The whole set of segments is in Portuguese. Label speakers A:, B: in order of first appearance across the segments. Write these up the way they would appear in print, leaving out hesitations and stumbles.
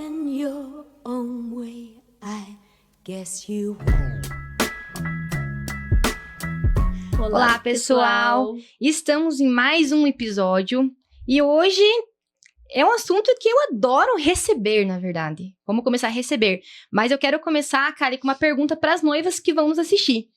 A: in your own way, I guess you.
B: Olá, pessoal! Estamos em mais um episódio e hoje é um assunto que eu adoro receber, na verdade. Vamos começar a receber. Mas eu quero começar, Kali, com uma pergunta para as noivas que vão nos assistir.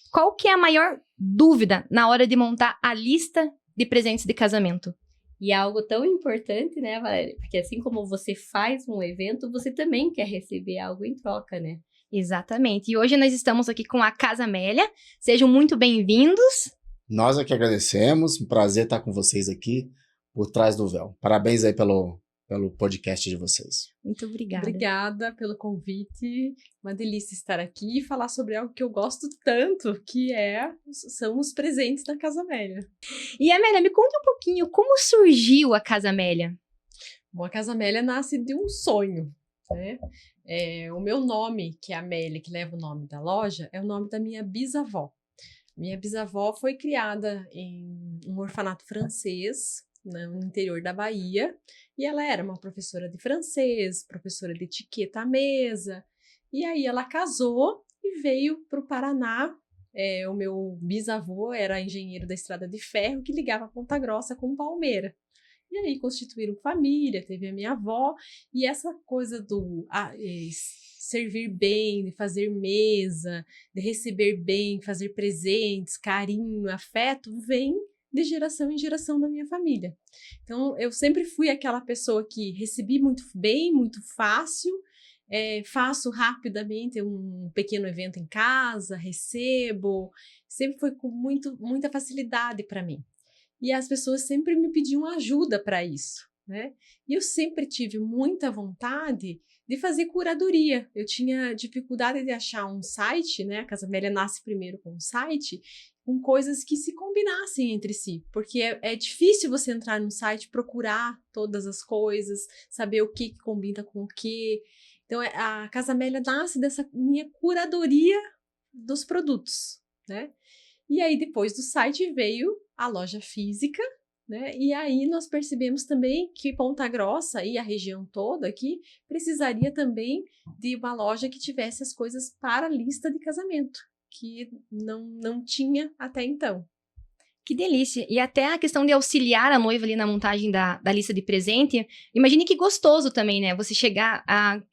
B: Qual que é a maior dúvida na hora de montar a lista de presentes de casamento?
C: E é algo tão importante, né, Valéria? Porque assim como você faz um evento, você também quer receber algo em troca, né?
B: Exatamente. E hoje nós estamos aqui com a Casa Amélia. Sejam muito bem-vindos.
D: Nós aqui agradecemos, um prazer estar com vocês aqui por trás do véu. Parabéns aí pelo podcast de vocês.
B: Muito obrigada.
E: Obrigada pelo convite. Uma delícia estar aqui e falar sobre algo que eu gosto tanto, que são os presentes da Casa Amélia.
B: E Amélia, me conta um pouquinho como surgiu a Casa Amélia.
E: Bom, a Casa Amélia nasce de um sonho, né? O meu nome, que é Amélia, que leva o nome da loja, é o nome da minha bisavó. Minha bisavó foi criada em um orfanato francês, no interior da Bahia, e ela era uma professora de francês, professora de etiqueta à mesa, e aí ela casou e veio para o Paraná. O meu bisavô era engenheiro da Estrada de Ferro, que ligava Ponta Grossa com Palmeira. E aí constituíram família, teve a minha avó, e essa coisa do servir bem, de fazer mesa, de receber bem, fazer presentes, carinho, afeto, vem de geração em geração da minha família. Então, eu sempre fui aquela pessoa que recebi muito bem, muito fácil, faço rapidamente um pequeno evento em casa, recebo, sempre foi com muita facilidade para mim. E as pessoas sempre me pediam ajuda para isso, né? E eu sempre tive muita vontade de fazer curadoria. Eu tinha dificuldade de achar um site, né? A Casa Amélia nasce primeiro com um site, com coisas que se combinassem entre si, porque é difícil você entrar num site, procurar todas as coisas, saber o que combina com o que. Então, a Casa Amélia nasce dessa minha curadoria dos produtos, né? E aí, depois do site, veio a loja física, né? E aí nós percebemos também que Ponta Grossa e a região toda aqui precisaria também de uma loja que tivesse as coisas para a lista de casamento, que não tinha até então.
B: Que delícia! E até a questão de auxiliar a noiva ali na montagem da lista de presente, imagine que gostoso também, né? Você chegar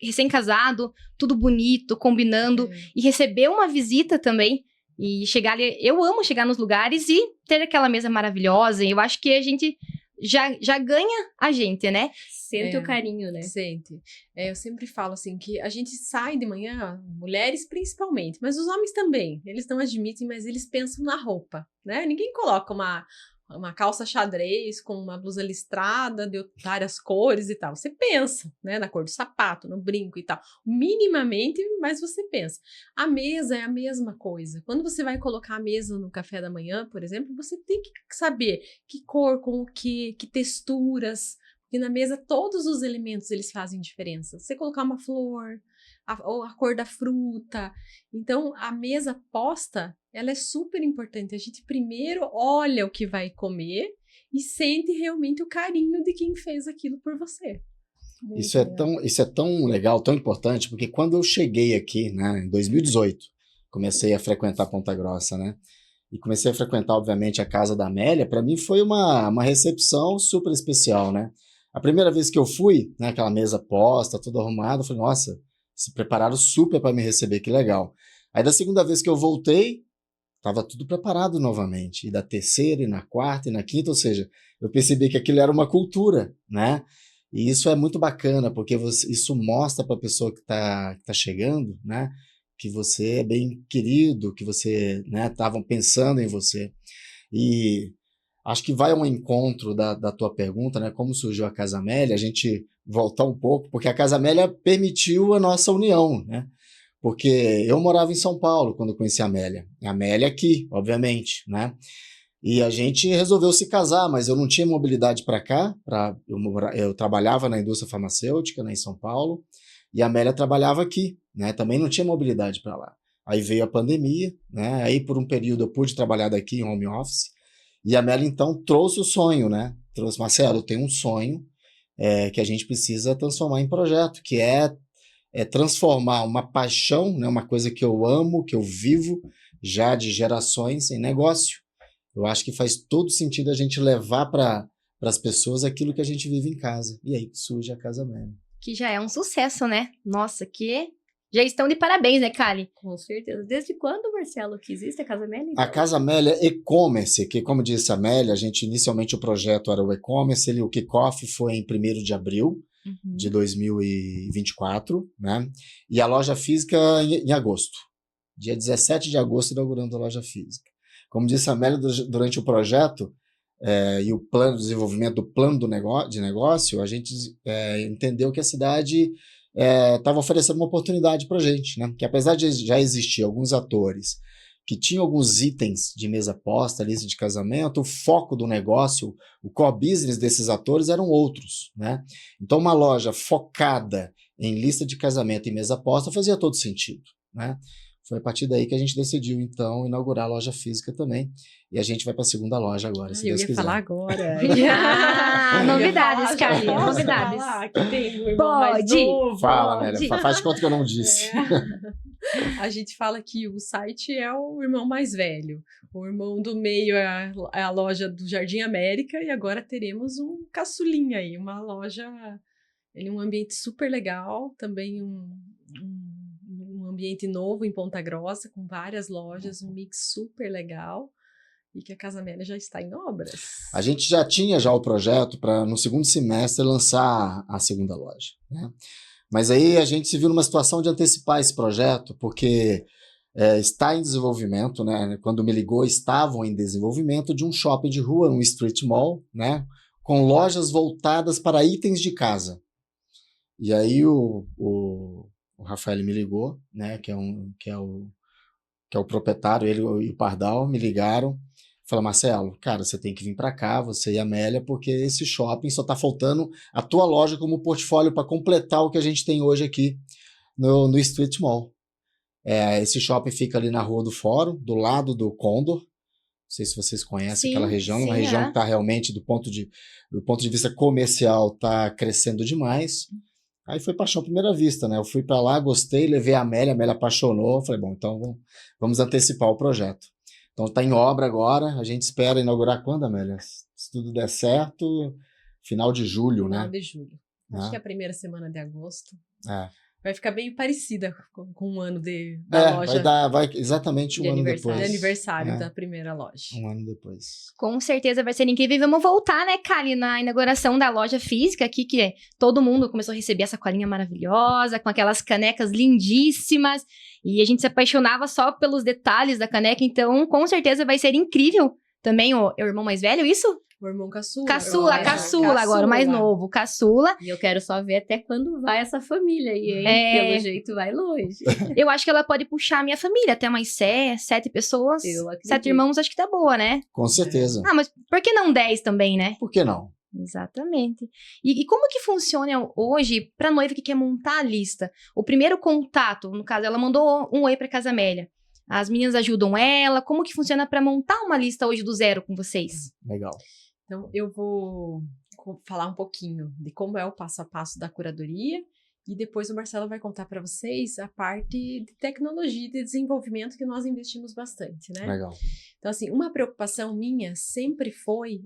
B: recém-casado, tudo bonito, combinando, e receber uma visita também, e chegar ali. Eu amo chegar nos lugares e ter aquela mesa maravilhosa, e eu acho que a gente já ganha a gente, né?
C: Sente o carinho, né?
E: Sente. Eu sempre falo assim, que a gente sai de manhã, mulheres principalmente, mas os homens também, eles não admitem, mas eles pensam na roupa, né? Ninguém coloca uma calça xadrez com uma blusa listrada de várias cores e tal. Você pensa, né, na cor do sapato, no brinco e tal. Minimamente, mas você pensa. A mesa é a mesma coisa. Quando você vai colocar a mesa no café da manhã, por exemplo, você tem que saber que cor, com o que texturas. Porque na mesa todos os elementos eles fazem diferença. Você colocar uma flor, ou a cor da fruta. Então, a mesa posta, ela é super importante. A gente primeiro olha o que vai comer e sente realmente o carinho de quem fez aquilo por você.
D: Isso é tão legal, tão importante, porque quando eu cheguei aqui, né, em 2018, comecei a frequentar Ponta Grossa, né? E comecei a frequentar, obviamente, a casa da Amélia. Para mim foi uma recepção super especial, né? A primeira vez que eu fui, né, aquela mesa posta, tudo arrumado, eu falei, nossa, se prepararam super para me receber, que legal. Aí da segunda vez que eu voltei, estava tudo preparado novamente. E da terceira, e na quarta, e na quinta, ou seja, eu percebi que aquilo era uma cultura, né? E isso é muito bacana, porque isso mostra para a pessoa que tá chegando, né, que você é bem querido, que você, né, estavam pensando em você. E acho que vai ao encontro da tua pergunta, né? Como surgiu a Casa Amélia, a gente voltar um pouco, porque a Casa Amélia permitiu a nossa união, né? Porque eu morava em São Paulo quando eu conheci a Amélia. A Amélia aqui, obviamente, né? E a gente resolveu se casar, mas eu não tinha mobilidade para cá. Eu trabalhava na indústria farmacêutica, né, em São Paulo, e a Amélia trabalhava aqui, né? Também não tinha mobilidade para lá. Aí veio a pandemia, né? Aí por um período eu pude trabalhar daqui em home office. E a Amélia, então, trouxe o sonho, né? Trouxe, Marcelo, eu tenho um sonho que a gente precisa transformar em projeto, que é transformar uma paixão, né, uma coisa que eu amo, que eu vivo já de gerações em negócio. Eu acho que faz todo sentido a gente levar para as pessoas aquilo que a gente vive em casa. E aí surge a Casa Amélia.
B: Que já é um sucesso, né? Nossa, que... Já estão de parabéns, né, Kali?
C: Com certeza. Desde quando, Marcelo, que existe a Casa Amélia?
D: A Casa Amélia e-commerce, que como disse a Amélia, inicialmente o projeto era o e-commerce, o kickoff foi em 1º de abril de 2024, né? E a loja física em agosto. Dia 17 de agosto inaugurando a loja física. Como disse a Amélia, durante o projeto e o plano de desenvolvimento do plano de negócio, a gente entendeu que a cidade estava oferecendo uma oportunidade para a gente, né? Que apesar de já existir alguns atores que tinham alguns itens de mesa posta, lista de casamento, o foco do negócio, o core business desses atores eram outros, né? Então uma loja focada em lista de casamento e mesa posta fazia todo sentido, né? Foi a partir daí que a gente decidiu, então, inaugurar a loja física também. E a gente vai para a segunda loja agora, se Deus quiser.
E: Eu ia falar agora.
B: Novidades, Kali, novidades.
E: Falar que tem um irmão mais
B: Pode.
E: novo.
D: Fala, Amélia, faz de conta que eu não disse.
E: A gente fala que o site é o irmão mais velho. O irmão do meio é a loja do Jardim América. E agora teremos um caçulinha aí, uma loja... Ele é um ambiente super legal, também um ambiente novo em Ponta Grossa, com várias lojas, um mix super legal, e que a Casa Amélia já está em obras.
D: A gente já tinha o projeto para, no segundo semestre, lançar a segunda loja, né? Mas aí a gente se viu numa situação de antecipar esse projeto, porque está em desenvolvimento, né? Quando me ligou, estavam em desenvolvimento de um shopping de rua, um street mall, né? Com lojas voltadas para itens de casa. E aí o Rafael me ligou, né, que é o proprietário, ele e o Pardal me ligaram, falaram: Marcelo, cara, você tem que vir para cá, você e a Amélia, porque esse shopping só tá faltando a tua loja como portfólio para completar o que a gente tem hoje aqui no Street Mall. Esse shopping fica ali na Rua do Fórum, do lado do Condor. Não sei se vocês conhecem aquela região, uma região que está realmente, do ponto de vista comercial, está crescendo demais. Aí foi paixão à primeira vista, né? Eu fui para lá, gostei, levei a Amélia apaixonou. Falei, bom, então vamos antecipar o projeto. Então está em obra agora, a gente espera inaugurar quando, Amélia? Se tudo der certo, final de julho, né?
E: Final de julho. Acho que é a primeira semana de agosto. Vai ficar bem parecida com um ano da loja.
D: Vai exatamente um ano depois.
E: De aniversário da primeira loja.
D: Um ano depois.
B: Com certeza vai ser incrível. E vamos voltar, né, Kali, na inauguração da loja física aqui, que todo mundo começou a receber essa colinha maravilhosa, com aquelas canecas lindíssimas. E a gente se apaixonava só pelos detalhes da caneca. Então, com certeza vai ser incrível. Também o irmão mais velho, isso?
E: O irmão caçula.
B: Caçula agora, o mais novo, caçula.
C: E eu quero só ver até quando vai essa família aí, hein? Pelo jeito vai longe.
B: Eu acho que ela pode puxar a minha família, até mais 7 pessoas. 7 irmãos, acho que tá boa, né?
D: Com certeza.
B: Mas por que não 10 também, né?
D: Por que não?
B: Exatamente. E como que funciona hoje pra noiva que quer montar a lista? O primeiro contato, no caso, ela mandou um oi pra Casa Amélia. As meninas ajudam ela. Como que funciona pra montar uma lista hoje do zero com vocês?
D: Legal.
E: Então, eu vou falar um pouquinho de como é o passo a passo da curadoria e depois o Marcelo vai contar para vocês a parte de tecnologia e de desenvolvimento que nós investimos bastante, né?
D: Legal.
E: Então, assim, uma preocupação minha sempre foi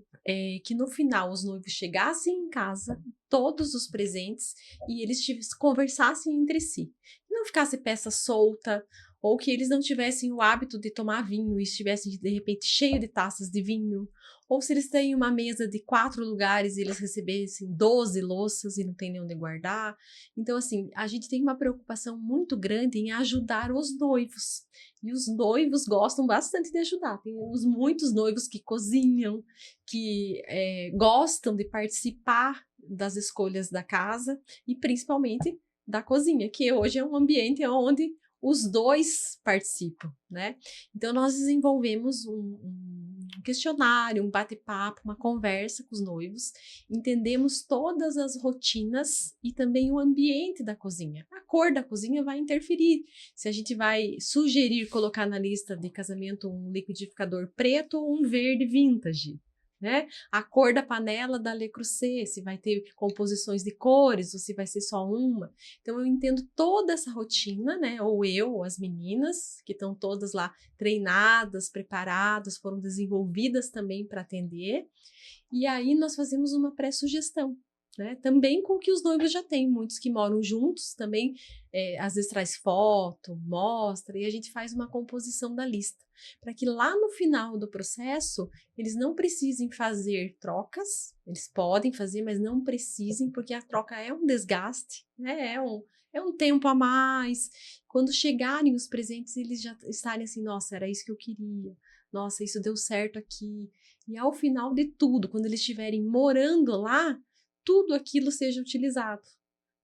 E: que no final os noivos chegassem em casa, todos os presentes, e eles conversassem entre si. Não ficasse peça solta, ou que eles não tivessem o hábito de tomar vinho e estivessem, de repente, cheio de taças de vinho, ou se eles têm uma mesa de 4 lugares e eles recebessem 12 louças e não tem nem onde guardar. Então, assim, a gente tem uma preocupação muito grande em ajudar os noivos. E os noivos gostam bastante de ajudar. Tem muitos noivos que cozinham, que gostam de participar das escolhas da casa e principalmente da cozinha, que hoje é um ambiente onde os dois participam, né? Então, nós desenvolvemos um questionário, um bate-papo, uma conversa com os noivos, entendemos todas as rotinas e também o ambiente da cozinha. A cor da cozinha vai interferir. Se a gente vai sugerir colocar na lista de casamento um liquidificador preto ou um verde vintage, né? A cor da panela da Le Creuset, se vai ter composições de cores ou se vai ser só uma. Então eu entendo toda essa rotina, né? Ou as meninas, que estão todas lá treinadas, preparadas, foram desenvolvidas também para atender. E aí nós fazemos uma pré-sugestão, né? Também com o que os noivos já têm, muitos que moram juntos também, às vezes traz foto, mostra, e a gente faz uma composição da lista, para que lá no final do processo, eles não precisem fazer trocas, eles podem fazer, mas não precisem, porque a troca é um desgaste, né? É um tempo a mais. Quando chegarem os presentes, eles já estarem assim, nossa, era isso que eu queria, nossa, isso deu certo aqui. E ao final de tudo, quando eles estiverem morando lá, tudo aquilo seja utilizado,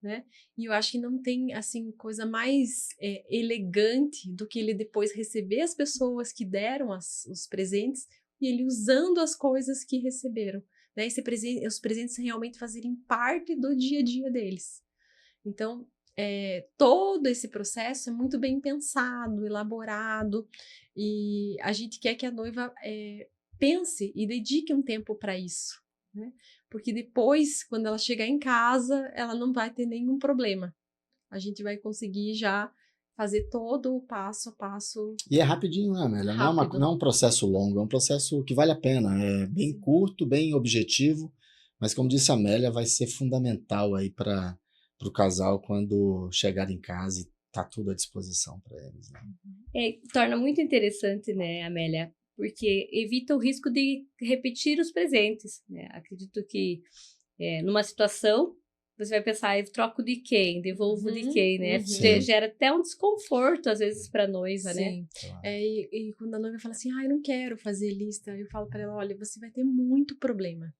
E: né? E eu acho que não tem, assim, coisa mais elegante do que ele depois receber as pessoas que deram os presentes e ele usando as coisas que receberam, né? Os presentes realmente fazerem parte do dia a dia deles. Então, todo esse processo é muito bem pensado, elaborado, e a gente quer que a noiva pense e dedique um tempo para isso, né? Porque depois, quando ela chegar em casa, ela não vai ter nenhum problema. A gente vai conseguir já fazer todo o passo a passo.
D: E é rapidinho, né, Amélia?
E: Rápido.
D: Não é um processo longo, é um processo que vale a pena. É bem curto, bem objetivo, mas como disse a Amélia, vai ser fundamental aí para o casal quando chegar em casa e tá tudo à disposição para eles, né?
C: Torna muito interessante, né, Amélia? Porque evita o risco de repetir os presentes, né? Acredito que numa situação você vai pensar, eu troco de quem? Devolvo de quem, né? Gera até um desconforto, às vezes, para a noiva, né?
D: Claro.
E: E quando a noiva fala assim, eu não quero fazer lista, eu falo para ela, olha, você vai ter muito problema.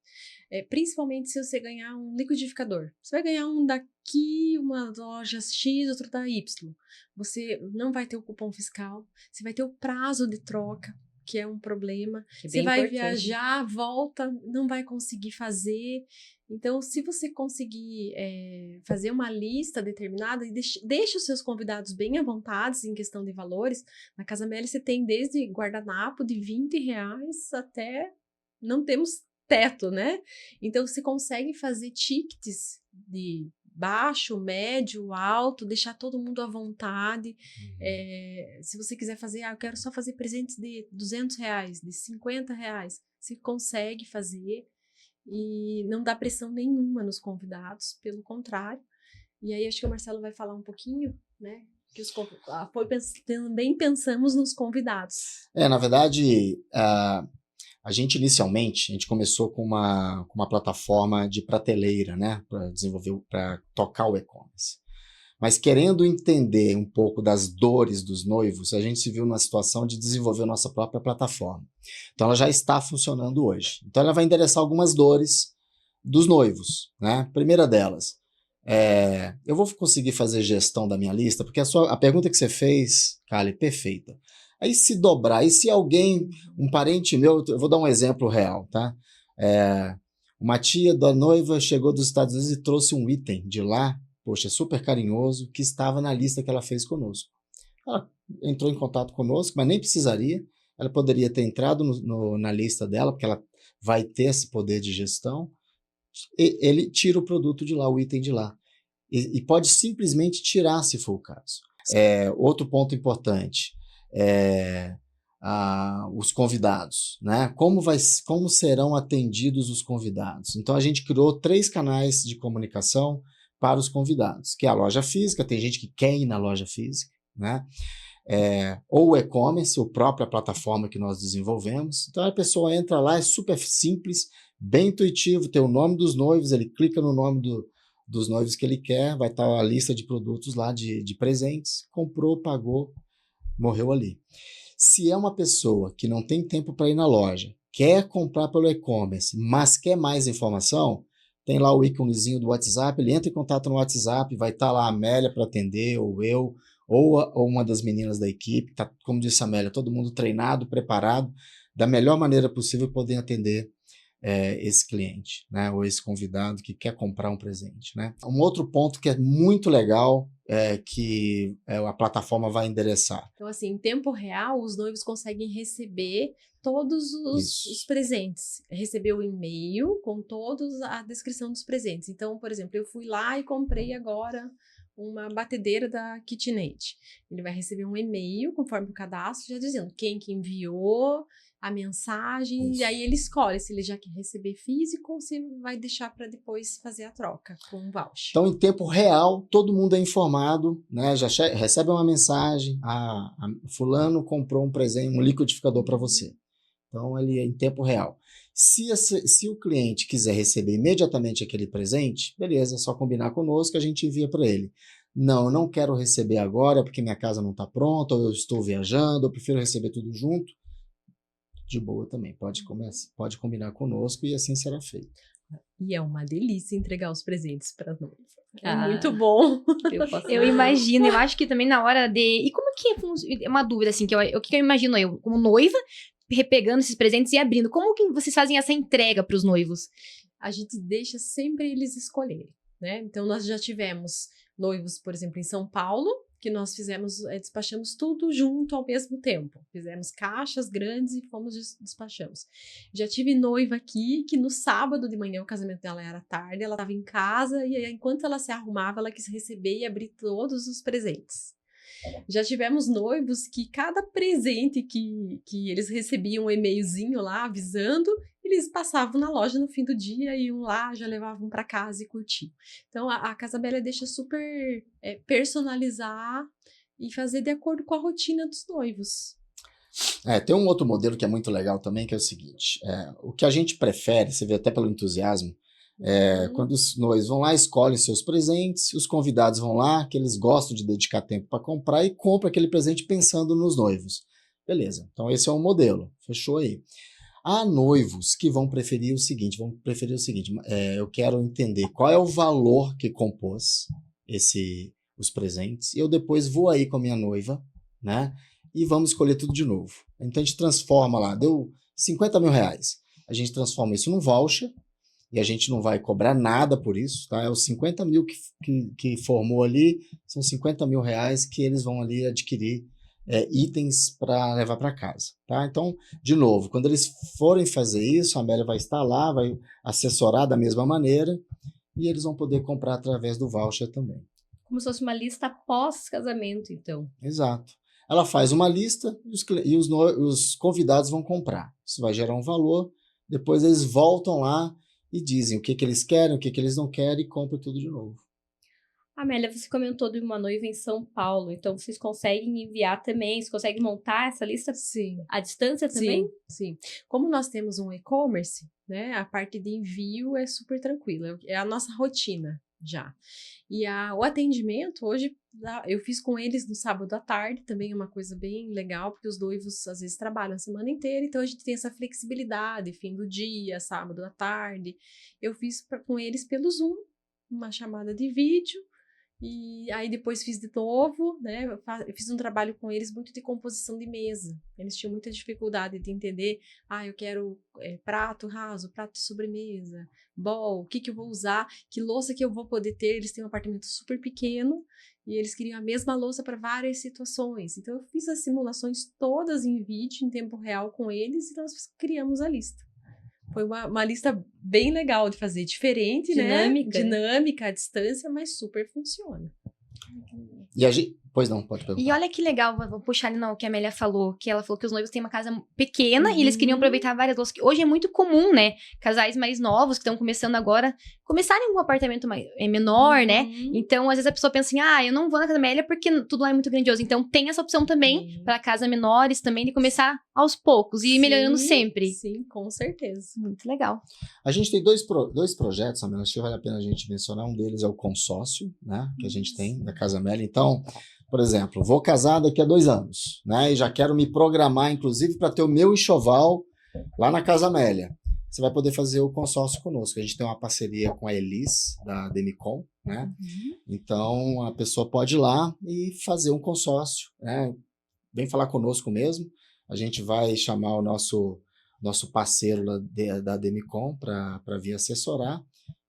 E: Principalmente se você ganhar um liquidificador. Você vai ganhar um daqui, uma loja X, outro da Y. Você não vai ter o cupom fiscal, você vai ter o prazo de troca, que é um problema. Você vai viajar, volta, não vai conseguir fazer. Então, se você conseguir fazer uma lista determinada e deixa os seus convidados bem à vontade em questão de valores, na Casa Amélia você tem desde guardanapo de R$20 até não temos teto, né? Então, você consegue fazer tickets de baixo, médio, alto, deixar todo mundo à vontade. Se você quiser fazer, eu quero só fazer presentes de R$200, de R$50, você consegue fazer e não dá pressão nenhuma nos convidados, pelo contrário. E aí acho que o Marcelo vai falar um pouquinho, né? Que também pensamos nos convidados.
D: Na verdade, a gente inicialmente, começou com uma plataforma de prateleira, né, para desenvolver, para tocar o e-commerce. Mas querendo entender um pouco das dores dos noivos, a gente se viu numa situação de desenvolver nossa própria plataforma. Então ela já está funcionando hoje. Então ela vai endereçar algumas dores dos noivos, né? Primeira delas, eu vou conseguir fazer gestão da minha lista? Porque a pergunta que você fez, Kali, perfeita. Aí se dobrar, e se alguém, um parente meu, eu vou dar um exemplo real, tá? Uma tia da noiva chegou dos Estados Unidos e trouxe um item de lá, poxa, super carinhoso, que estava na lista que ela fez conosco. Ela entrou em contato conosco, mas nem precisaria, ela poderia ter entrado na lista dela, porque ela vai ter esse poder de gestão, ele tira o produto de lá, o item de lá, e pode simplesmente tirar, se for o caso. Outro ponto importante, os convidados, né? Como serão atendidos os convidados? Então a gente criou 3 canais de comunicação para os convidados, que é a loja física, tem gente que quer ir na loja física, né? Ou o e-commerce, a própria plataforma que nós desenvolvemos. Então a pessoa entra lá, é super simples, bem intuitivo, tem o nome dos noivos, ele clica no nome dos noivos que ele quer, vai estar a lista de produtos lá de presentes, comprou, pagou, morreu ali. Se é uma pessoa que não tem tempo para ir na loja, quer comprar pelo e-commerce, mas quer mais informação, tem lá o íconezinho do WhatsApp, ele entra em contato no WhatsApp, vai estar lá a Amélia para atender, ou eu, ou uma das meninas da equipe, tá, como disse a Amélia, todo mundo treinado, preparado, da melhor maneira possível poder atender esse cliente, né, ou esse convidado que quer comprar um presente, né. Um outro ponto que é muito legal que a plataforma vai endereçar.
E: Então, assim, em tempo real, os noivos conseguem receber todos
D: Isso.
E: os presentes. Recebeu o e-mail com todos a descrição dos presentes. Então, por exemplo, eu fui lá e comprei agora uma batedeira da KitchenAid. Ele vai receber um e-mail conforme o cadastro, já dizendo quem que enviou a mensagem,
D: Isso.
E: e aí ele escolhe se ele já quer receber físico ou se vai deixar para depois fazer a troca com um voucher.
D: Então, em tempo real, todo mundo é informado, né? Já recebe uma mensagem, fulano comprou um presente, um liquidificador para você. Então, ele é em tempo real. Se o cliente quiser receber imediatamente aquele presente, beleza, é só combinar conosco, a gente envia para ele. Não, eu não quero receber agora porque minha casa não está pronta, ou eu estou viajando, eu prefiro receber tudo junto. De boa também, pode combinar conosco e assim será feito.
E: E é uma delícia entregar os presentes para noiva. É
C: Ah.
E: muito bom.
B: Eu imagino, eu acho que também na hora de... E como que é uma dúvida, assim, o que eu imagino eu, como noiva, repegando esses presentes e abrindo. Como que vocês fazem essa entrega para os noivos?
E: A gente deixa sempre eles escolherem, né? Então, nós já tivemos noivos, por exemplo, em São Paulo, que nós despachamos tudo junto ao mesmo tempo. Fizemos caixas grandes e despachamos. Já tive noiva aqui que no sábado de manhã, o casamento dela era tarde, ela estava em casa e aí, enquanto ela se arrumava, ela quis receber e abrir todos os presentes. Já tivemos noivos que cada presente que eles recebiam um e-mailzinho lá avisando, eles passavam na loja no fim do dia, iam lá, já levavam para casa e curtiam. Então, a Casa Amélia deixa super personalizar e fazer de acordo com a rotina dos noivos.
D: Tem um outro modelo que é muito legal também, que é o seguinte, o que a gente prefere, você vê até pelo entusiasmo, quando os noivos vão lá, escolhem seus presentes, os convidados vão lá, que eles gostam de dedicar tempo para comprar, e compram aquele presente pensando nos noivos. Beleza, então esse é um modelo, fechou aí. Há noivos que vão preferir o seguinte, eu quero entender qual é o valor que compôs os presentes, e eu depois vou aí com a minha noiva, né, e vamos escolher tudo de novo. Então a gente transforma lá, deu 50 mil reais, a gente transforma isso num voucher, e a gente não vai cobrar nada por isso, tá? É os 50 mil que formou ali, são 50 mil reais que eles vão ali adquirir itens para levar para casa, tá? Então, de novo, quando eles forem fazer isso, a Amélia vai estar lá, vai assessorar da mesma maneira, e eles vão poder comprar através do voucher também.
C: Como se fosse uma lista pós-casamento, então.
D: Exato. Ela faz uma lista e os convidados vão comprar. Isso vai gerar um valor, depois eles voltam lá e dizem o que eles querem, o que eles não querem e compram tudo de novo.
C: Amélia, você comentou de uma noiva em São Paulo, então vocês conseguem enviar também, vocês conseguem montar essa lista
E: Sim.
C: à distância também?
E: Sim. Como nós temos um e-commerce, né, a parte de envio é super tranquila, é a nossa rotina já. E o atendimento, hoje, eu fiz com eles no sábado à tarde, também é uma coisa bem legal, porque os noivos às vezes trabalham a semana inteira, então a gente tem essa flexibilidade, fim do dia, sábado à tarde. Eu fiz com eles pelo Zoom, uma chamada de vídeo, e aí depois fiz de novo, né? Eu fiz um trabalho com eles muito de composição de mesa. Eles tinham muita dificuldade de entender, eu quero prato raso, prato de sobremesa, bowl, o que eu vou usar, que louça que eu vou poder ter. Eles têm um apartamento super pequeno e eles queriam a mesma louça para várias situações. Então eu fiz as simulações todas em vídeo, em tempo real com eles, e nós criamos a lista. Foi uma lista bem legal de fazer, diferente,
C: Dinâmica,
E: né? Dinâmica, à distância, mas super funciona.
D: E a gente... Pois não, pode perguntar.
B: E olha que legal, vou puxar ali no que a Amélia falou, que ela falou que os noivos têm uma casa pequena e eles queriam aproveitar várias louças. Hoje é muito comum, né? Casais mais novos que estão começando agora, começarem em um apartamento menor, né? Então, às vezes a pessoa pensa assim, eu não vou na casa da Amélia porque tudo lá é muito grandioso. Então, tem essa opção também para casas menores também, de começar aos poucos e ir melhorando sempre.
E: Sim, com certeza.
B: Muito legal.
D: A gente tem dois projetos, Amélia, acho que vale a pena a gente mencionar. Um deles é o consórcio, né? Que a gente tem da Casa Amélia. Então, por exemplo, vou casar daqui a 2 anos, né? E já quero me programar, inclusive, para ter o meu enxoval lá na Casa Amélia. Você vai poder fazer o consórcio conosco. A gente tem uma parceria com a Elis, da Demicon, né? Então, a pessoa pode ir lá e fazer um consórcio, né? Vem falar conosco mesmo. A gente vai chamar o nosso parceiro lá da Demicon para vir assessorar.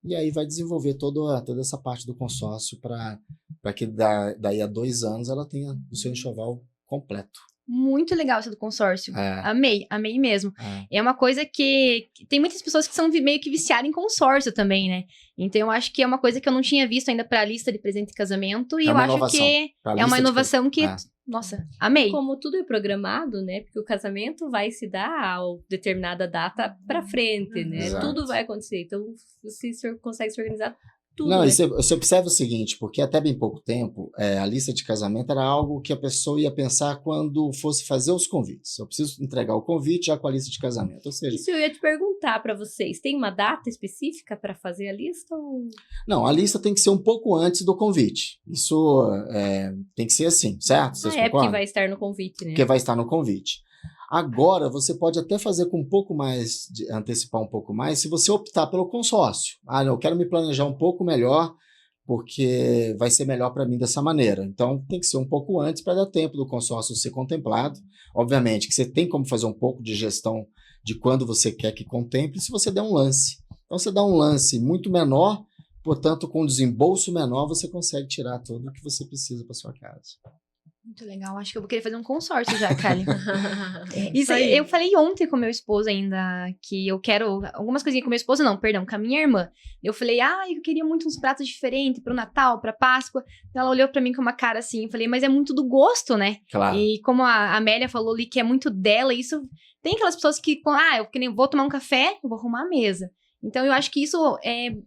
D: E aí vai desenvolver toda essa parte do consórcio para que daí a 2 anos ela tenha o seu enxoval completo.
B: Muito legal isso do consórcio.
D: É.
B: Amei mesmo. É uma coisa que tem muitas pessoas que são meio que viciadas em consórcio também, né? Então eu acho que é uma coisa que eu não tinha visto ainda pra lista de presente de casamento e
D: É
B: eu
D: uma
B: acho
D: inovação.
B: que
D: Pra
B: é
D: lista
B: uma
D: de
B: inovação que, nossa, amei.
C: Como tudo é programado, né? Porque o casamento vai se dar a determinada data pra frente, né?
D: Exato.
C: Tudo vai acontecer. Então, você consegue se organizar tudo,
D: Não,
C: né?
D: e você observa o seguinte, porque até bem pouco tempo, a lista de casamento era algo que a pessoa ia pensar quando fosse fazer os convites. Eu preciso entregar o convite já com a lista de casamento. Ou seja,
C: Isso eu ia te perguntar pra vocês. Tem uma data específica pra fazer a lista? Ou...
D: não, a lista tem que ser um pouco antes do convite. Isso tem que ser assim, certo? Vocês
C: Ah, é porque
D: concordam?
C: vai estar no convite, né?
D: Porque vai estar no convite. Agora, você pode até fazer com um pouco mais, antecipar um pouco mais, se você optar pelo consórcio. Ah, não, eu quero me planejar um pouco melhor, porque vai ser melhor para mim dessa maneira. Então, tem que ser um pouco antes para dar tempo do consórcio ser contemplado. Obviamente que você tem como fazer um pouco de gestão de quando você quer que contemple, se você der um lance. Então, você dá um lance muito menor, portanto, com um desembolso menor, você consegue tirar tudo o que você precisa para sua casa.
B: Muito legal. Acho que eu vou querer fazer um consórcio já, Kali. Isso
E: aí.
B: aí, eu falei ontem com meu esposo ainda que eu quero algumas coisinhas com meu esposo, não, perdão, com a minha irmã. Eu falei, eu queria muito uns pratos diferentes pro Natal, pra Páscoa. Ela olhou pra mim com uma cara assim, eu falei, mas é muito do gosto, né?
D: Claro.
B: E como a Amélia falou ali que é muito dela, isso tem aquelas pessoas que, eu que nem vou tomar um café, eu vou arrumar a mesa. Então eu acho que isso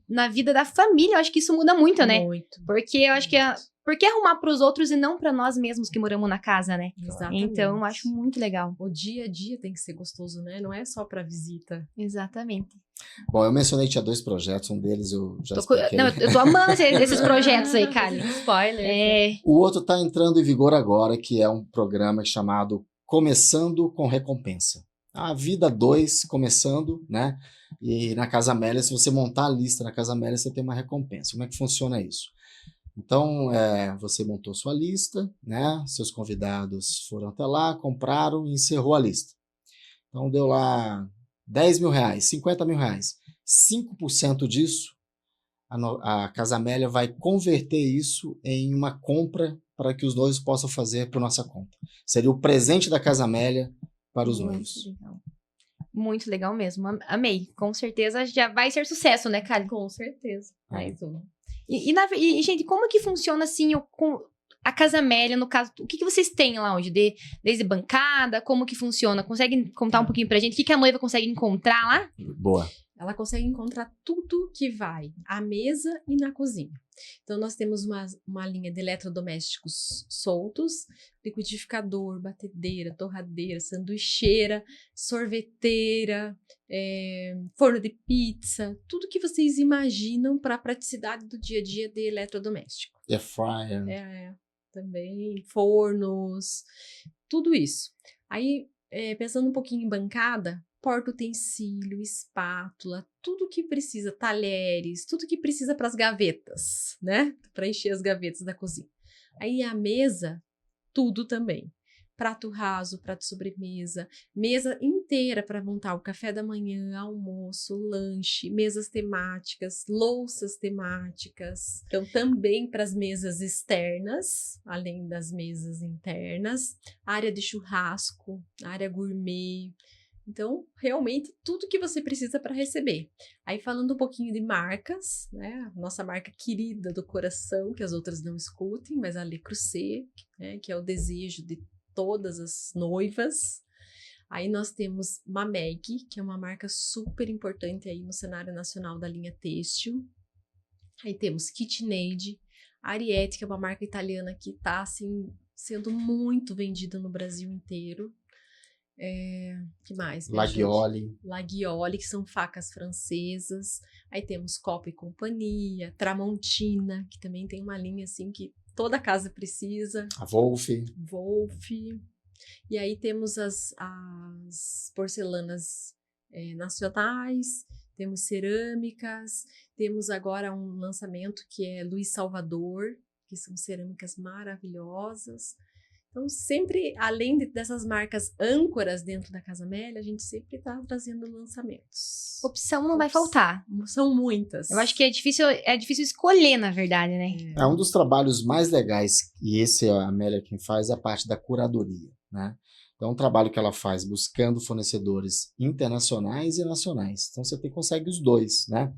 B: na vida da família, eu acho que isso muda muito, né?
E: Muito.
B: Porque eu acho que por que arrumar pros outros e não pra nós mesmos que moramos na casa, né?
E: Exatamente.
B: Então, eu acho muito legal.
E: O dia a dia tem que ser gostoso, né? Não é só pra visita.
B: Exatamente.
D: Bom, eu mencionei que tinha 2 projetos, um deles eu já expliquei.
B: Não, eu tô amando esses projetos aí, Kali.
C: Spoiler.
D: O outro está entrando em vigor agora, que é um programa chamado Começando com Recompensa. A vida 2 começando, né? E na Casa Amélia, se você montar a lista na Casa Amélia, você tem uma recompensa. Como é que funciona isso? Então, você montou sua lista, né? Seus convidados foram até lá, compraram e encerrou a lista. Então, deu lá R$10 mil, R$50 mil. 5% disso, a Casa Amélia vai converter isso em uma compra para que os noivos possam fazer por nossa conta. Seria o presente da Casa Amélia para os noivos.
B: Legal. Muito legal mesmo. Amei. Com certeza já vai ser sucesso, né, Kali?
C: Com certeza. Mais um.
B: E, gente, como que funciona assim com a Casa Amélia, no caso, o que vocês têm lá hoje? Desde bancada, como que funciona? Conseguem contar um pouquinho pra gente? O que a noiva consegue encontrar lá?
D: Boa.
E: Ela consegue encontrar tudo que vai à mesa e na cozinha. Então, nós temos uma linha de eletrodomésticos soltos, liquidificador, batedeira, torradeira, sanduicheira, sorveteira, forno de pizza, tudo que vocês imaginam para a praticidade do dia a dia de eletrodoméstico.
D: Air fryer.
E: Também, fornos, tudo isso. Aí, pensando um pouquinho em bancada, porta-utensílio, espátula, tudo que precisa, talheres, tudo que precisa para as gavetas, né? Para encher as gavetas da cozinha. Aí a mesa, tudo também. Prato raso, prato de sobremesa, mesa inteira para montar o café da manhã, almoço, lanche, mesas temáticas, louças temáticas. Então, também para as mesas externas, além das mesas internas, área de churrasco, área gourmet. Então, realmente, tudo que você precisa para receber. Aí, falando um pouquinho de marcas, né? Nossa marca querida do coração, que as outras não escutem, mas a Le Creuset, né? Que é o desejo de todas as noivas. Aí, nós temos Mameg, que é uma marca super importante aí no cenário nacional da linha têxtil. Aí, temos KitchenAid, Ariete, que é uma marca italiana que está, assim, sendo muito vendida no Brasil inteiro. Que mais? Laguiole, que são facas francesas. Aí temos Copa e Companhia, Tramontina, que também tem uma linha assim que toda casa precisa.
D: A Wolf.
E: E aí temos as porcelanas nacionais, temos cerâmicas, temos agora um lançamento que é Luiz Salvador, que são cerâmicas maravilhosas. Então, sempre, além dessas marcas âncoras dentro da Casa Amélia, a gente sempre está trazendo lançamentos.
B: Opção não vai faltar.
E: São muitas.
B: Eu acho que é difícil escolher, na verdade, né?
D: Um dos trabalhos mais legais, e esse é a Amélia quem faz, é a parte da curadoria. né? Então, é um trabalho que ela faz buscando fornecedores internacionais e nacionais. Então, você consegue os dois, né?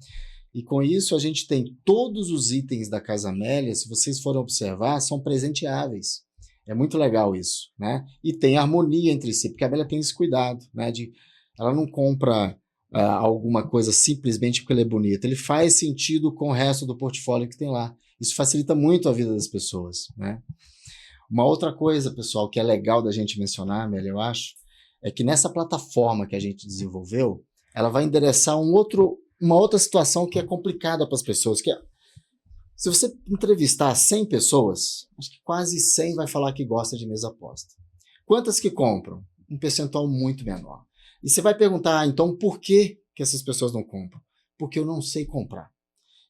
D: E com isso, a gente tem todos os itens da Casa Amélia, se vocês forem observar, são presenteáveis. É muito legal isso, né? E tem harmonia entre si, porque a Amélia tem esse cuidado, né? Ela não compra alguma coisa simplesmente porque ela é bonita. Ele faz sentido com o resto do portfólio que tem lá. Isso facilita muito a vida das pessoas, né? Uma outra coisa, pessoal, que é legal da gente mencionar, Amélia, eu acho, é que nessa plataforma que a gente desenvolveu, ela vai endereçar uma outra situação que é complicada para as pessoas, que é, se você entrevistar 100 pessoas, acho que quase 100 vai falar que gosta de mesa aposta. Quantas que compram? Um percentual muito menor. E você vai perguntar, então, por que essas pessoas não compram? Porque eu não sei comprar.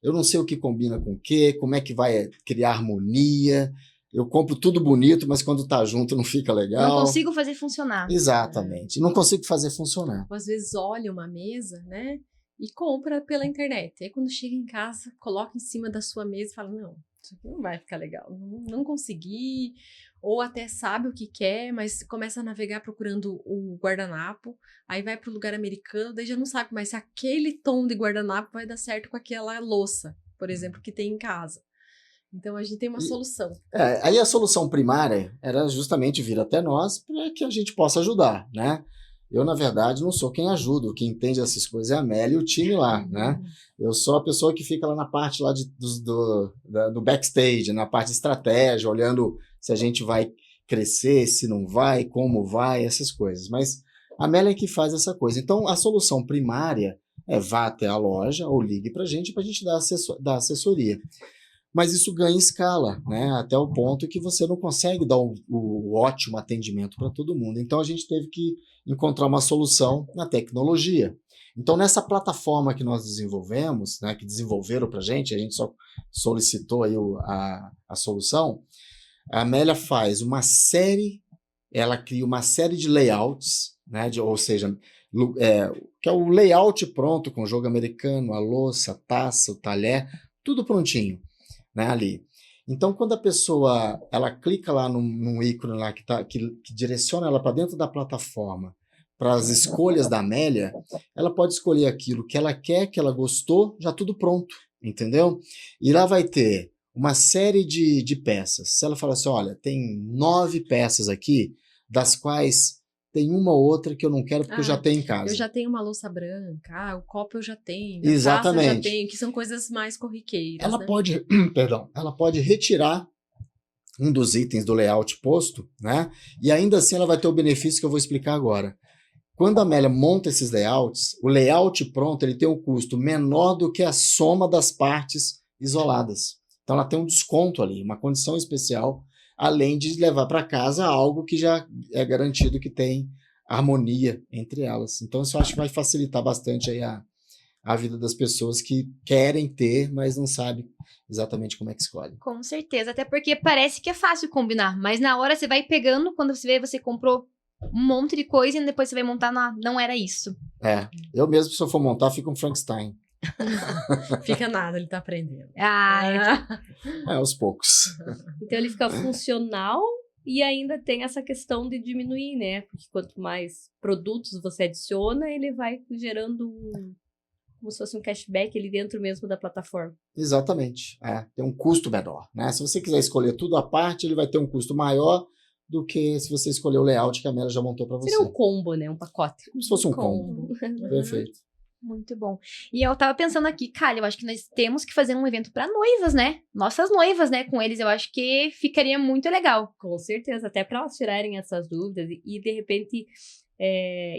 D: Eu não sei o que combina com o quê, como é que vai criar harmonia. Eu compro tudo bonito, mas quando tá junto não fica legal.
B: Não consigo fazer funcionar.
D: Exatamente. Não consigo fazer funcionar.
E: Às vezes olha uma mesa, né? E compra pela internet. Aí quando chega em casa, coloca em cima da sua mesa e fala, não, isso aqui não vai ficar legal. Não consegui. Ou até sabe o que quer, mas começa a navegar procurando o guardanapo. Aí vai para o lugar americano, daí já não sabe mais se aquele tom de guardanapo vai dar certo com aquela louça, por exemplo, que tem em casa. Então, a gente tem uma solução.
D: Aí a solução primária era justamente vir até nós para que a gente possa ajudar, né? Eu, na verdade, não sou quem ajuda. Quem entende essas coisas é a Amélia e o time lá, né? Eu sou a pessoa que fica lá na parte lá do backstage, na parte de estratégia, olhando se a gente vai crescer, se não vai, como vai, essas coisas. Mas a Amélia é que faz essa coisa. Então, a solução primária é vá até a loja ou ligue para a gente dar assessoria. Mas isso ganha escala, né? Até o ponto que você não consegue dar o ótimo atendimento para todo mundo. Então, a gente teve que encontrar uma solução na tecnologia. Então, nessa plataforma que nós desenvolvemos, né, que desenvolveram para a gente só solicitou aí a solução, a Amélia ela cria uma série de layouts, né, ou seja, que é o layout pronto com o jogo americano, a louça, a taça, o talher, tudo prontinho. Né, ali. Então, quando a pessoa ela clica lá num ícone lá que direciona ela para dentro da plataforma, para as escolhas da Amélia, ela pode escolher aquilo que ela quer, que ela gostou, já tudo pronto, entendeu? E lá vai ter uma série de peças. Se ela falar assim, olha, tem 9 peças aqui, das quais tem uma ou outra que eu não quero porque eu já tenho em casa.
E: Eu já tenho uma louça branca, o copo eu já tenho,
D: exatamente.
E: A taça eu já tenho, que são coisas mais corriqueiras.
D: Ela
E: né?
D: ela pode retirar um dos itens do layout posto, né? E ainda assim ela vai ter o benefício que eu vou explicar agora. Quando a Amélia monta esses layouts, o layout pronto ele tem um custo menor do que a soma das partes isoladas. Então ela tem um desconto ali, uma condição especial, além de levar para casa algo que já é garantido que tem harmonia entre elas. Então, isso eu acho que vai facilitar bastante aí a vida das pessoas que querem ter, mas não sabem exatamente como é que escolhe.
B: Com certeza, até porque parece que é fácil combinar, mas na hora você vai pegando, quando você vê, você comprou um monte de coisa e depois você vai montar, não era isso.
D: Eu mesmo, se eu for montar, fico um Frankenstein.
E: Fica nada, ele tá aprendendo.
D: Aos poucos.
C: Então ele fica funcional e ainda tem essa questão de diminuir, né? Porque quanto mais produtos você adiciona, ele vai gerando como se fosse um cashback ali dentro mesmo da plataforma.
D: Exatamente. Tem um custo menor, né? Se você quiser escolher tudo à parte, ele vai ter um custo maior do que se você escolher o layout que a Amélia já montou para você.
C: Seria um combo, né? Um pacote.
D: Como se fosse um combo. Perfeito.
B: Muito bom. E eu tava pensando aqui, cara, eu acho que nós temos que fazer um evento para noivas, né? Nossas noivas, né? Com eles, eu acho que ficaria muito legal.
C: Com certeza, até para elas tirarem essas dúvidas e de repente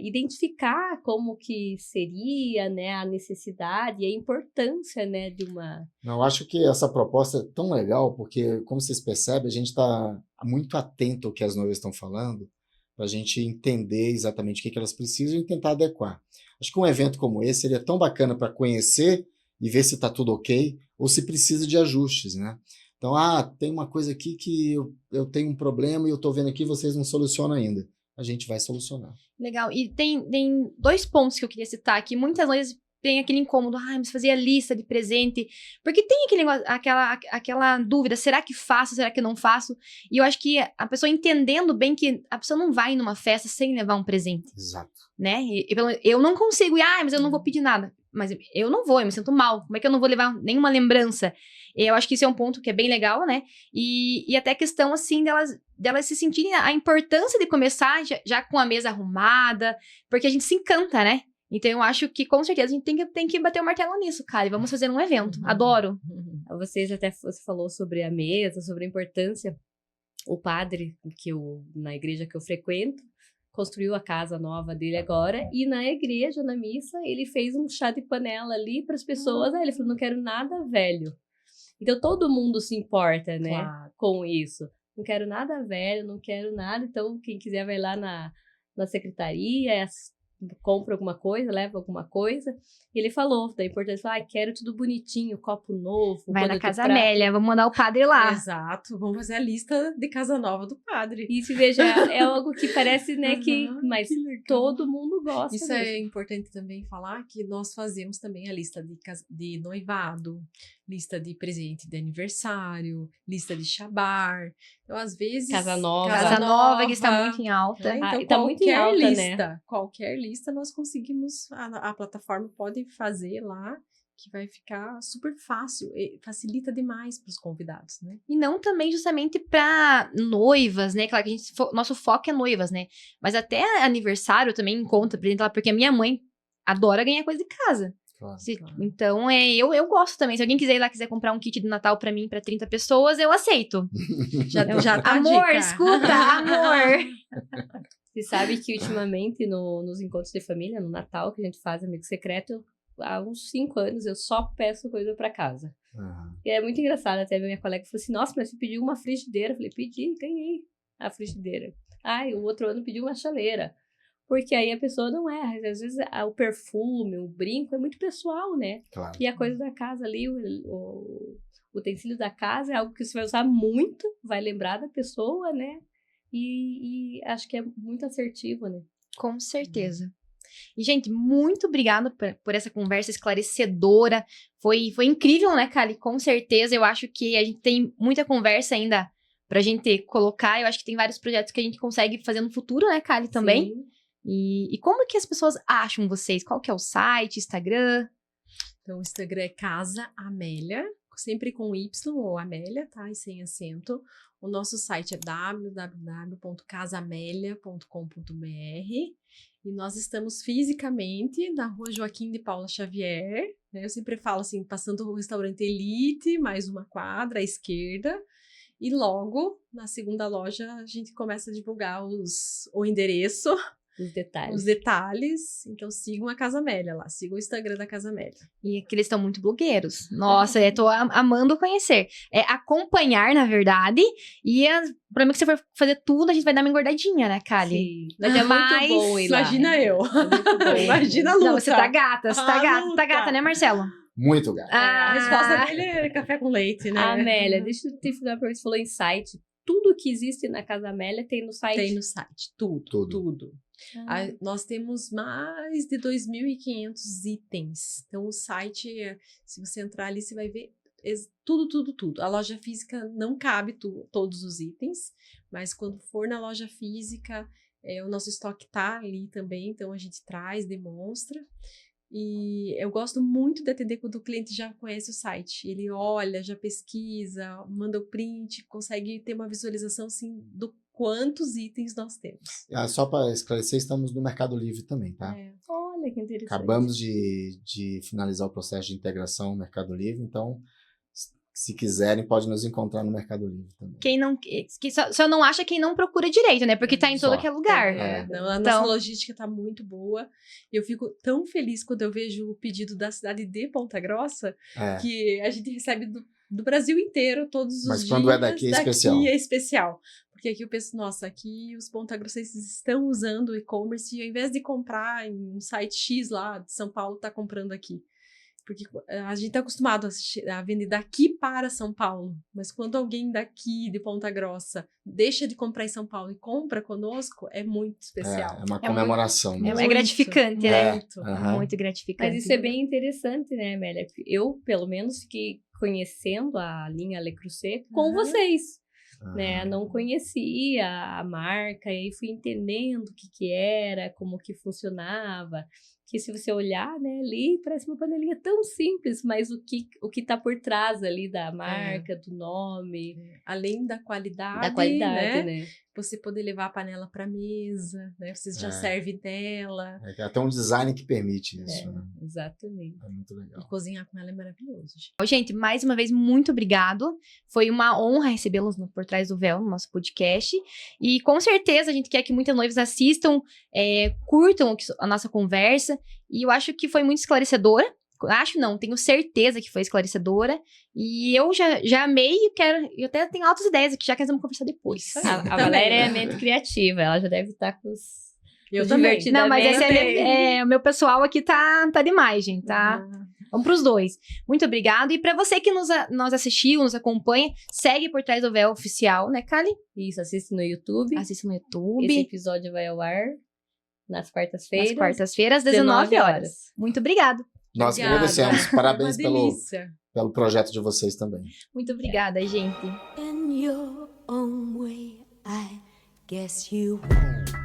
C: identificar como que seria, né, a necessidade e a importância, né, de uma...
D: Eu acho que essa proposta é tão legal, porque, como vocês percebem, a gente está muito atento ao que as noivas estão falando, para a gente entender exatamente o que elas precisam e tentar adequar. Acho que um evento como esse seria tão bacana para conhecer e ver se está tudo ok, ou se precisa de ajustes, né? Então, tem uma coisa aqui que eu tenho um problema e eu estou vendo aqui, vocês não solucionam ainda. A gente vai solucionar.
B: Legal. E tem 2 pontos que eu queria citar aqui. Muitas noivas tem aquele incômodo, mas fazer a lista de presente, porque tem aquele negócio, aquela dúvida, será que faço, será que não faço? E eu acho que a pessoa entendendo bem que a pessoa não vai numa festa sem levar um presente,
D: Exato.
B: né? Eu não consigo ir, mas eu não vou pedir nada. Mas eu não vou, eu me sinto mal. Como é que eu não vou levar nenhuma lembrança? Eu acho que isso é um ponto que é bem legal, né? E até a questão, assim, delas se sentirem a importância de começar já com a mesa arrumada, porque a gente se encanta, né? Então, eu acho que, com certeza, a gente tem que bater o martelo nisso, cara. E vamos fazer um evento. Adoro.
C: Você falou sobre a mesa, sobre a importância. O padre, na igreja que eu frequento, construiu a casa nova dele agora, e na igreja, na missa, ele fez um chá de panela ali para as pessoas. Aí ele falou, não quero nada velho. Então, todo mundo se importa, né, com isso. Não quero nada velho, não quero nada. Então, quem quiser vai lá na secretaria, compra alguma coisa, leva alguma coisa. E ele falou da importância, quero tudo bonitinho, copo novo.
B: Vai na Casa Amélia, vamos mandar o padre lá.
E: Exato, vamos fazer a lista de casa nova do padre.
C: Isso, veja, é algo que parece, né, mas todo mundo gosta.
E: Isso mesmo. É importante também falar que nós fazemos também a lista de noivado, lista de presente de aniversário, lista de chabar. Então, às vezes...
B: Casa Nova, que está muito em alta.
E: Então,
C: tá muito em alta,
E: lista,
C: né?
E: Qualquer lista nós conseguimos, a plataforma pode fazer lá, que vai ficar super fácil, facilita demais para os convidados, né?
B: E não também justamente para noivas, né? Claro que nosso foco é noivas, né? Mas até aniversário também conta, por exemplo, porque a minha mãe adora ganhar coisa de casa.
D: Claro.
B: Então, eu gosto também. Se alguém quiser ir lá, quiser comprar um kit de Natal pra mim, pra 30 pessoas, eu aceito.
E: Já tá
B: amor,
E: a dica.
B: escuta, amor.
C: Você sabe que ultimamente nos encontros de família, no Natal, que a gente faz Amigo Secreto, há uns 5 anos eu só peço coisa pra casa. E é muito engraçado, até minha colega falou assim, nossa, mas você pediu uma frigideira. Eu falei, pedi, ganhei a frigideira. O outro ano pediu uma chaleira. Porque aí a pessoa não às vezes o perfume, o brinco é muito pessoal, né?
D: Claro.
C: E a coisa da casa ali, o utensílio da casa é algo que você vai usar muito, vai lembrar da pessoa, né? E acho que é muito assertivo, né?
B: Com certeza. E, gente, muito obrigada por essa conversa esclarecedora. Foi incrível, né, Kali? Com certeza, eu acho que a gente tem muita conversa ainda pra gente colocar. Eu acho que tem vários projetos que a gente consegue fazer no futuro, né, Kali, também.
C: Sim.
B: E como que as pessoas acham vocês? Qual que é o site, Instagram?
E: Então, o Instagram é Casa Amélia, sempre com Y ou Amélia, tá? E sem acento. O nosso site é www.casamelia.com.br e nós estamos fisicamente na Rua Joaquim de Paula Xavier, né? Eu sempre falo assim, passando o restaurante Elite, mais uma quadra à esquerda, e logo, na segunda loja, a gente começa a divulgar o endereço, os detalhes. Então sigam a Casa Amélia lá, sigam o Instagram da Casa Amélia.
B: E que eles estão muito blogueiros. Nossa, eu tô amando conhecer. É acompanhar, na verdade. E o problema é que se for fazer tudo, a gente vai dar uma engordadinha, né, Kali?
C: Sim.
B: Mas é
C: muito bom ir lá.
E: Imagina eu. Imagina a luta.
B: Não, você tá gata, tá gata, né, Marcelo?
D: Muito gato.
E: A resposta dele é café com leite, né?
C: Amélia, deixa eu te fazer uma pergunta. Você falou em site. Tudo que existe na Casa Amélia tem no site?
E: Tem no site, tudo. Nós temos mais de 2.500 itens. Então, o site, se você entrar ali, você vai ver tudo. A loja física não cabe todos os itens, mas quando for na loja física, o nosso estoque tá ali também, então a gente traz, demonstra. E eu gosto muito de atender quando o cliente já conhece o site. Ele olha, já pesquisa, manda o print, consegue ter uma visualização assim do quantos itens nós temos.
D: Só para esclarecer, estamos no Mercado Livre também, tá?
C: Olha que interessante.
D: Acabamos de finalizar o processo de integração no Mercado Livre, então, se quiserem, pode nos encontrar no Mercado Livre também.
B: Só não acha quem não procura direito, né? Porque tá em todo aquele lugar.
E: A nossa logística tá muito boa. Eu fico tão feliz quando eu vejo o pedido da cidade de Ponta Grossa, que a gente recebe do Brasil inteiro, todos os dias.
D: Mas quando é daqui é especial.
E: Daqui é especial. Porque aqui eu penso, nossa, aqui os pontagrossenses estão usando o e-commerce e ao invés de comprar em um site X lá de São Paulo, tá comprando aqui. Porque a gente tá acostumado a vender daqui para São Paulo, mas quando alguém daqui de Ponta Grossa deixa de comprar em São Paulo e compra conosco, é muito especial.
D: É uma comemoração.
B: É
D: mesmo.
B: gratificante, né?
E: Muito.
D: Aham.
B: Muito gratificante.
C: Mas isso é bem interessante, né, Amélia? Eu, pelo menos, fiquei conhecendo a linha Le Creuset com
E: Aham.
C: vocês,
D: Ah,
C: né? Não conhecia a marca, e aí fui entendendo o que era, como que funcionava. Que se você olhar, né, ali parece uma panelinha tão simples, mas o que tá por trás ali da marca, do nome,
E: Além da qualidade,
C: da qualidade, né?
E: você poder levar a panela para mesa, né? Você já
D: É.
E: serve nela.
D: É até um design que permite isso, né?
C: Exatamente.
D: É muito legal.
E: E cozinhar com ela é maravilhoso, gente.
B: Gente, mais uma vez, muito obrigado. Foi uma honra recebê-los Por Trás do Véu, no nosso podcast. E com certeza a gente quer que muitas noivas assistam, curtam a nossa conversa. E eu acho que foi muito esclarecedora. Acho não, tenho certeza que foi esclarecedora. E eu já amei e eu até tenho altas ideias aqui, já que nós vamos conversar depois.
C: A Valéria é mente criativa, ela já deve estar com os
E: Eu
C: os
E: também.
C: divertidamente-
B: Não, mas esse
E: também.
B: o meu pessoal aqui tá demais, gente, tá?
E: Ah,
B: Vamos pros dois. Muito obrigado. E pra você que nos assistiu, nos acompanha, segue Por Trás do Véu Oficial, né, Kali?
C: Isso, assiste no YouTube.
B: Assista no
C: Esse
B: YouTube,
C: episódio vai ao ar nas
B: às
C: quartas-feiras.
B: quartas-feiras, 19 horas. Muito obrigado.
D: Nós que
E: obrigada.
D: agradecemos. Parabéns
E: Uma delícia.
D: pelo projeto de vocês também.
B: Muito obrigada, gente.
A: In your own way, I guess you won't